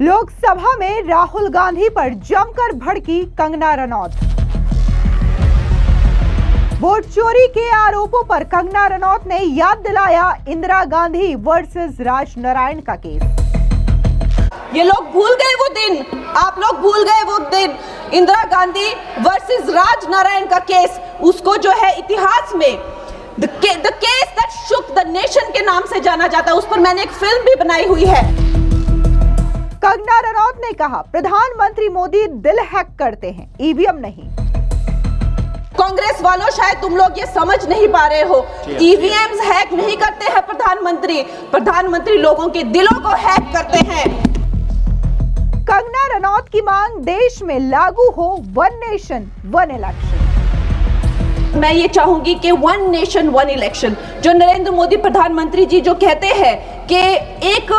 लोकसभा में राहुल गांधी पर जमकर भड़की कंगना रनौत। वोट चोरी के आरोपों पर कंगना रनौत ने याद दिलाया इंदिरा गांधी वर्सेस राज नारायण का केस। ये लोग भूल गए वो दिन, आप लोग भूल गए वो दिन, इंदिरा गांधी वर्सेस राज नारायण का केस। उसको जो है इतिहास में the case that shook the nation के नाम से जाना जाता है। उस पर मैंने एक फिल्म भी बनाई हुई है। कंगना रनौत ने कहा, प्रधानमंत्री मोदी दिल हैक करते हैं, ईवीएम नहीं। कांग्रेस वालों, शायद तुम लोग ये समझ नहीं पा रहे हो, ईवीएम्स हैक नहीं करते हैं प्रधानमंत्री लोगों के दिलों को हैक करते हैं। कंगना रनौत की मांग, देश में लागू हो वन नेशन वन इलेक्शन। मैं ये चाहूंगी कि वन नेशन वन इलेक्शन, जो नरेंद्र मोदी प्रधानमंत्री जी जो कहते हैं कि एक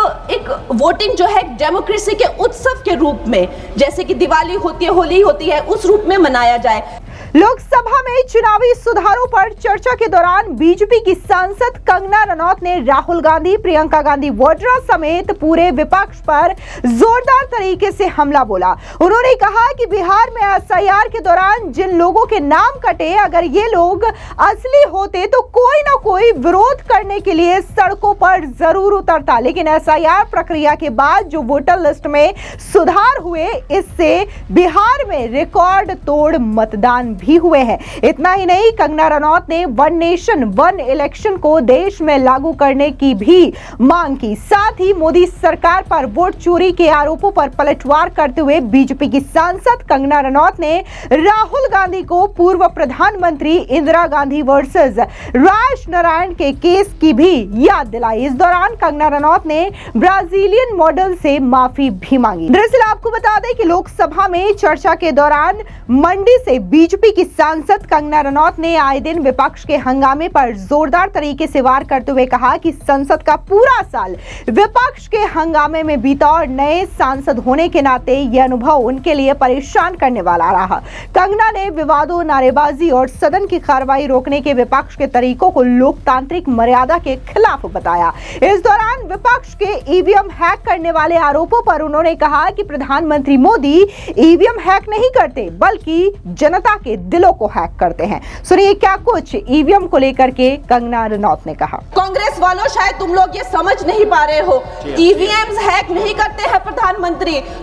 वोटिंग जो है डेमोक्रेसी के उत्सव के रूप में, जैसे कि दिवाली होती है, होली होती है, उस रूप में मनाया जाए। लोकसभा में चुनावी सुधारों पर चर्चा के दौरान बीजेपी की सांसद कंगना रनौत ने राहुल गांधी, प्रियंका गांधी वाड्रा समेत पूरे विपक्ष पर जोरदार तरीके से हमला बोला। उन्होंने कहा कि बिहार में एसआईआर के दौरान जिन लोगों के नाम कटे, अगर ये लोग असली होते तो कोई ना कोई विरोध करने के लिए सड़कों पर जरूर उतरता। लेकिन एसआईआर प्रक्रिया के बाद जो वोटर लिस्ट में सुधार हुए, इससे बिहार में रिकॉर्ड तोड़ मतदान भी हुए हैं। इतना ही नहीं, कंगना रनौत ने वन नेशन वन इलेक्शन को देश में लागू करने की भी मांग की। साथ ही मोदी सरकार पर वोट चोरी के आरोपों पर पलटवार करते हुए बीजेपी की सांसद कंगना रनौत ने राहुल गांधी को पूर्व प्रधानमंत्री इंदिरा गांधी वर्सेस राज नारायण के केस की भी याद दिलाई। इस दौरान कंगना रनौत ने ब्राजीलियन मॉडल से माफी भी मांगी। दरअसल आपको बता दें कि लोकसभा में चर्चा के दौरान मंडी से बीजेपी की सांसद कंगना रनौत ने आए दिन विपक्ष के हंगामे पर जोरदार तरीके से वार करते हुए कहा कि संसद का पूरा साल विपक्ष के हंगामे में बीता और नए सांसद होने के नाते यह अनुभव उनके लिए परेशान करने वाला रहा। कंगना ने विवादों, नारेबाजी और सदन की कार्रवाई रोकने के विपक्ष के तरीकों को लोकतांत्रिक मर्यादा के खिलाफ बताया। इस दौरान विपक्ष के ईवीएम हैक करने वाले आरोपों पर उन्होंने कहा कि प्रधानमंत्री मोदी ईवीएम हैक नहीं करते, बल्कि जनता के दिलों को हैक करते हैं। सुनिए क्या कुछ ईवीएम को लेकर के कंगना रनौत ने कहा। कांग्रेस वालों, शायद तुम लोग ये समझ नहीं पा रहे हो, ईवीएम्स हैक नहीं करते हैं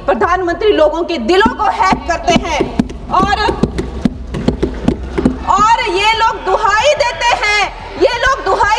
प्रधानमंत्री लोगों के दिलों को हैक करते हैं। और ये लोग दुहाई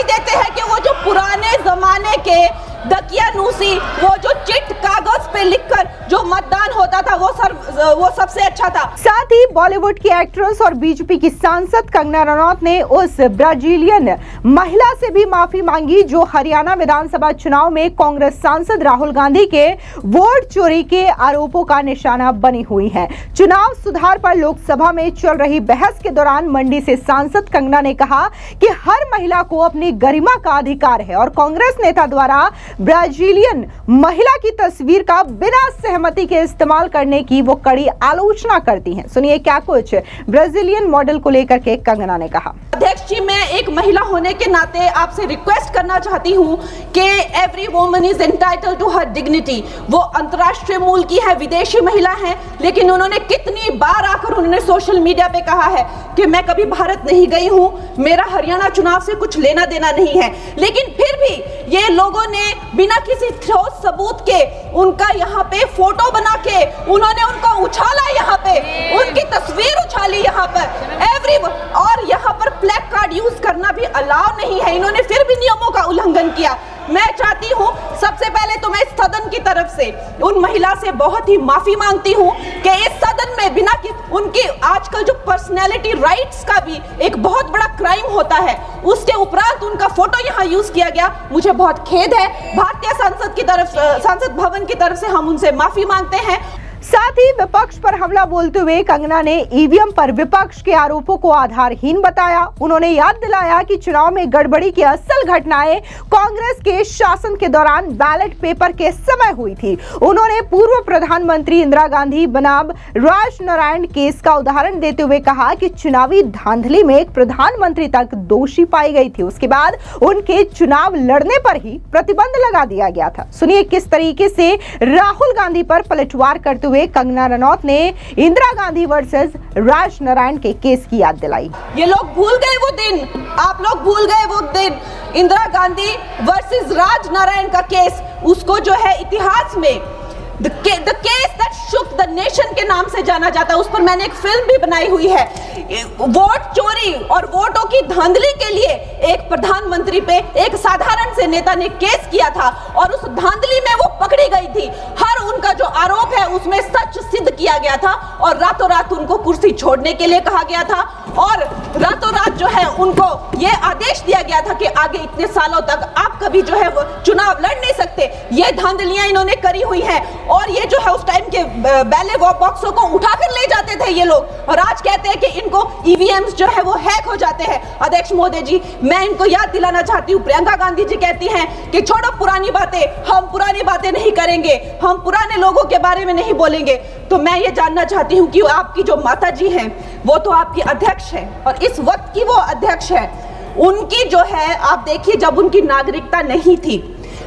देते हैं कि वो जो पुराने जमाने के दकियानूसी, वो जो चिट कागज पे लिखकर जो मतदान होता था, वो सबसे अच्छा था। साथ ही बॉलीवुड की एक्ट्रेस और बीजेपी की सांसद कंगना रनौत ने उस ब्राजीलियन महिला से भी माफी मांगी जो हरियाणा विधानसभा चुनाव में कांग्रेस सांसद राहुल गांधी के वोट चोरी के आरोपों का निशाना बनी हुई है। चुनाव सुधार पर लोकसभा में चल रही बहस के दौरान मंडी से सांसद कंगना ने कहा कि हर महिला को अपनी गरिमा का अधिकार है और कांग्रेस नेता द्वारा ब्राजीलियन महिला की तस्वीर का बिना सहमति के इस्तेमाल करने की वो कड़ी आलोचना करती हैं। सुनिए क्या कुछ ब्राजीलियन मॉडल को लेकर के कंगना ने कहा। अध्यक्ष जी, मैं एक महिला होने के नाते आपसे रिक्वेस्ट करना चाहती हूँ कि every woman is entitled to her dignity. वो अंतर्राष्ट्रीय मूल की है, विदेशी महिला है, लेकिन उन्होंने कितनी बार आकर उन्होंने सोशल मीडिया पे कहा है कि मैं कभी भारत नहीं गई हूँ, मेरा हरियाणा चुनाव से कुछ लेना देना नहीं है। लेकिन फिर भी ये लोगों ने बिना किसी ठोस सबूत के उनका यहाँ पे फोटो बना के उन्होंने उनको उछाला, यहाँ पे उनकी तस्वीर उछाली यहाँ पर और यहाँ पर ब्लैक कार्ड यूज करना भी अलाउ नहीं है। इन्होंने फिर भी नियमों का उल्लंघन किया। मैं चाहती हूँ, सबसे पहले तो मैं इस सदन की तरफ से उन महिला से बहुत ही माफी मांगती हूँ कि इस सदन में बिना कि उनकी आजकल जो पर्सनैलिटी राइट्स का भी एक बहुत बड़ा क्राइम होता है, उसके उपरांत उनका फोटो यहाँ यूज किया गया। मुझे बहुत खेद है। भारतीय संसद भवन की तरफ से हम उनसे माफी मांगते हैं। साथ ही विपक्ष पर हमला बोलते हुए कंगना ने ईवीएम पर विपक्ष के आरोपों को आधारहीन बताया। उन्होंने याद दिलाया कि चुनाव में गड़बड़ी की असल घटनाएं कांग्रेस के शासन के दौरान बैलेट पेपर के समय हुई थी। उन्होंने पूर्व प्रधानमंत्री इंदिरा गांधी बनाम राजनारायण केस का उदाहरण देते हुए कहा कि चुनावी धांधली में एक प्रधानमंत्री तक दोषी पाई गई थी, उसके बाद उनके चुनाव लड़ने पर ही प्रतिबंध लगा दिया गया था। सुनिए किस तरीके से राहुल गांधी पर पलटवार करते हुए कंगना रनौत ने इंदिरा गांधी वर्सेस राजनारायण के केस की याद दिलाई। ये लोग भूल गए वो दिन, आप लोग भूल गए वो दिन, इंदिरा गांधी वर्सेस राजनारायण का केस, उसको जो है इतिहास में the case that shook the nation के नाम से जाना जाता है। उस पर मैंने एक फिल्म भी बनाई हुई है। वोट चोरी और वोटों की धांधली के लिए एक प्रधानमंत्री पे एक साधारण से नेता ने केस किया था और उस धांधली में वो पकड़ी गई थी। हर उनका जो आरोप है उसमें सच सिद्ध किया गया था और रातों रात उनको कुर्सी छोड़ने के लिए कहा गया था और रातों रात जो है उनको ये आदेश दिया गया था कि आगे इतने सालों तक आप कभी जो है वो चुनाव लड़ नहीं सकते। ये धांधलियां इन्होंने करी हुई हैं और ये जो है उस टाइम के बैलेट बॉक्सों को उठाकर ले जाते थे ये लोग और आज कहते हैं कि इनको ईवीएम्स जो है वो हैक हो जाते हैं। अध्यक्ष महोदय जी, मैं इनको याद दिलाना चाहती हूँ, प्रियंका गांधी जी कहती हैं कि छोड़ो पुरानी बातें, हम पुरानी बातें नहीं करेंगे, हम पुराने लोगों के बारे में नहीं बोलेंगे। तो मैं ये जानना चाहती हूँ कि आपकी जो माता जी हैं वो तो आपकी अध्यक्ष है और इस वक्त की वो अध्यक्ष है। उनकी जो है आप देखिए, जब उनकी नागरिकता नहीं थी,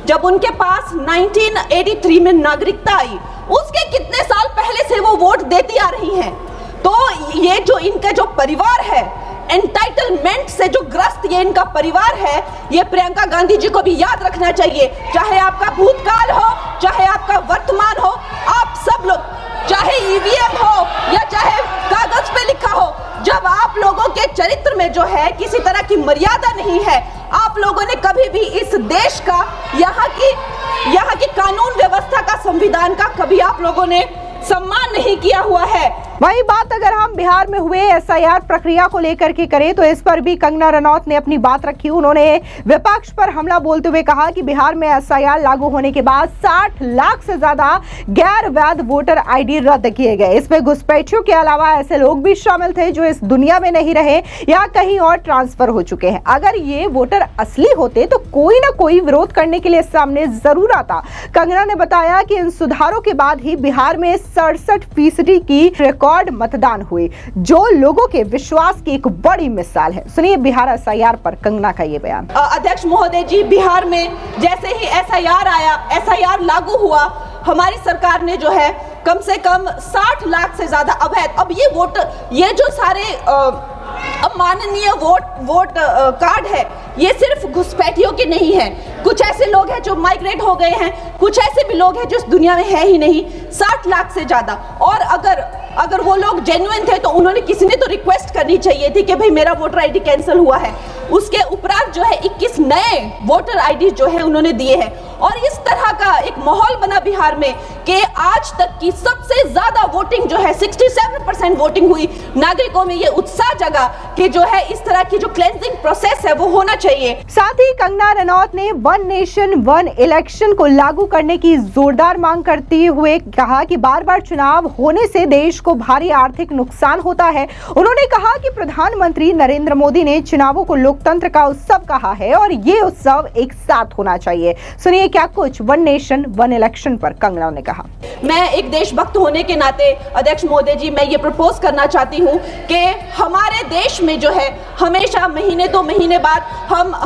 जब उनके पास 1983 में नागरिकता आई, उसके कितने साल पहले से वो वोट देती आ रही हैं। तो ये जो इनका जो परिवार है, एंटाइटलमेंट से जो ग्रस्त ये इनका परिवार है, ये प्रियंका गांधी जी को भी याद रखना चाहिए। चाहे आपका भूतकाल हो, चाहे आपका वर्तमान हो, आप सब लोग, चाहे ईवीएम हो या चाहे कागज पे लिखा हो, जब आप लोगों के चरित्र में जो है किसी तरह की मर्यादा नहीं है, आप लोगों ने कभी भी इस देश का, यहाँ की कानून व्यवस्था का, संविधान का कभी आप लोगों ने सम्मान नहीं किया हुआ है। वही बात अगर हम बिहार में हुए एसआईआर प्रक्रिया को लेकर के करें तो इस पर भी कंगना रनौत ने अपनी बात रखी। उन्होंने विपक्ष पर हमला बोलते हुए कहा कि बिहार में एसआईआर लागू होने के बाद 60 लाख से ज्यादा गैर वैध वोटर आईडी रद्द किए गए। इसमें घुसपैठियों के अलावा ऐसे लोग भी शामिल थे जो इस दुनिया में नहीं रहे या कहीं और ट्रांसफर हो चुके हैं। अगर ये वोटर असली होते तो कोई ना कोई विरोध करने के लिए सामने जरूर आता। कंगना ने बताया कि इन सुधारों के बाद ही बिहार में 67% की रिकॉर्ड मतदान हुए, जो लोगों के विश्वास की एक बड़ी मिसाल है। सुनिए बिहार एसआईआर पर कंगना का ये बयान। अध्यक्ष महोदय जी, बिहार में जैसे ही एसआईआर आया, एसआईआर लागू हुआ, हमारी सरकार ने जो है कम से कम 60 लाख से ज्यादा अवैध, अब ये वोटर, ये जो सारे अमाननीय वोट कार्ड है, ये सिर्फ घुसपैठियों के नहीं है। कुछ ऐसे लोग हैं जो माइग्रेट हो गए हैं, कुछ ऐसे भी लोग हैं जो इस दुनिया में है ही नहीं। 60 लाख से ज्यादा। और अगर वो लोग जेन्युइन थे तो उन्होंने, किसी ने तो रिक्वेस्ट करनी चाहिए थी कि भाई मेरा वोटर आईडी कैंसिल हुआ है। उसके उपरांत जो है 21 नए वोटर आईडी जो है उन्होंने दिए हैं और इस तरह का एक माहौल बना बिहार में कि आज तक की सबसे ज्यादा वोटिंग जो है 67% वोटिंग हुई। नागरिकों में ये उत्साह जगा कि जो है इस तरह की जो क्लेंजिंग प्रोसेस है वो होना चाहिए। साथ ही कंगना रनौत ने वन नेशन वन इलेक्शन को लागू करने की जोरदार मांग करते हुए कहा कि बार बार चुनाव होने से देश को भारी आर्थिक नुकसान होता है। उन्होंने कहा कि प्रधानमंत्री नरेंद्र मोदी ने चुनावों को लोकतंत्र का उत्सव कहा है और ये उत्सव एक साथ होना चाहिए। सुनिए क्या कुछ वन नेशन वन इलेक्शन पर कंगना ने कहा। मैं एक देशभक्त होने के नाते अध्यक्ष महोदय जी, मैं ये प्रपोज करना चाहती हूँ कि हमारे देश में जो है हमेशा महीने 2 महीने बाद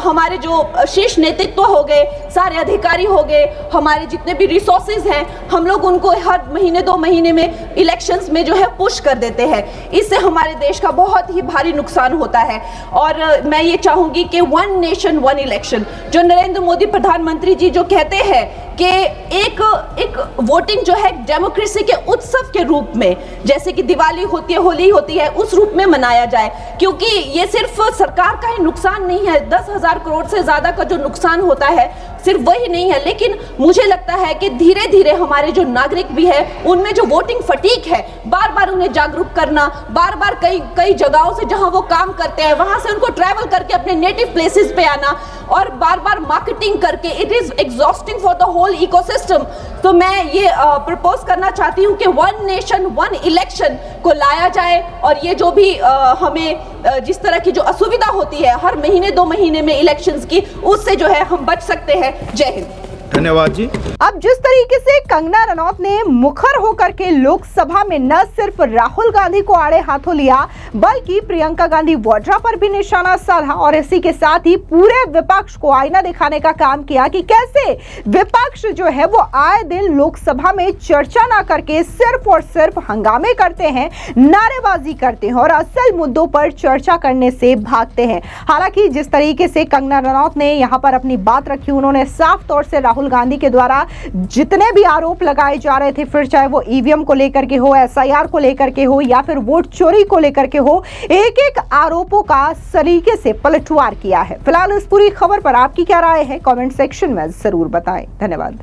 हमारे जो शीर्ष नेतृत्व हो गए, सारे अधिकारी हो गए, हमारे जितने भी रिसोर्सेज हैं, हम लोग उनको हर महीने 2 महीने में इलेक्शंस में जो है पुश कर देते हैं। इससे हमारे देश का बहुत ही भारी नुकसान होता है और मैं ये चाहूंगी कि वन नेशन वन इलेक्शन, जो नरेंद्र मोदी प्रधानमंत्री जी जो कहते हैं कि एक वोटिंग जो है डेमोक्रेसी के उत्सव के रूप में, जैसे कि दिवाली होती है, होली होती है, उस रूप में मनाया जाए। क्योंकि ये सिर्फ सरकार का ही नुकसान नहीं है, 10,000 करोड़ से ज्यादा का जो नुकसान होता है सिर्फ वही नहीं है, लेकिन मुझे लगता है कि धीरे धीरे हमारे जो नागरिक भी है उनमें जो वोटिंग फटीक है, बार बार उन्हें जागरूक करना, बार बार कई जगहों से जहां वो काम करते हैं वहां से उनको ट्रैवल करके अपने नेटिव प्लेसेस पे आना और बार बार मार्केटिंग करके, it is exhausting for the whole ecosystem. तो मैं ये प्रपोज करना चाहती हूँ कि वन नेशन वन इलेक्शन को लाया जाए, और ये जो भी हमें जिस तरह की जो असुविधा होती है हर महीने 2 महीने में इलेक्शंस की, उससे जो है हम बच सकते हैं। जय हिंद। धन्यवाद जी। अब जिस तरीके से कंगना रनौत ने मुखर होकर के लोकसभा में न सिर्फ राहुल गांधी को आड़े हाथों लिया, बल्कि प्रियंका गांधी वाड्रा पर भी निशाना साधा और इसी के साथ ही पूरे विपक्ष को आईना दिखाने का काम किया कि कैसे विपक्ष जो है वो आए दिन लोकसभा में चर्चा ना करके सिर्फ और सिर्फ हंगामे करते हैं, नारेबाजी करते हैं और असल मुद्दों पर चर्चा करने से भागते हैं। हालांकि जिस तरीके से कंगना रनौत ने यहाँ पर अपनी बात रखी, उन्होंने साफ तौर से राहुल गांधी के द्वारा जितने भी आरोप लगाए जा रहे थे, फिर चाहे वो ईवीएम को लेकर के हो, एसआईआर को लेकर के हो या फिर वोट चोरी को लेकर के हो, एक एक आरोपों का सलीके से पलटवार किया है। फिलहाल इस पूरी खबर पर आपकी क्या राय है, कमेंट सेक्शन में जरूर बताएं। धन्यवाद।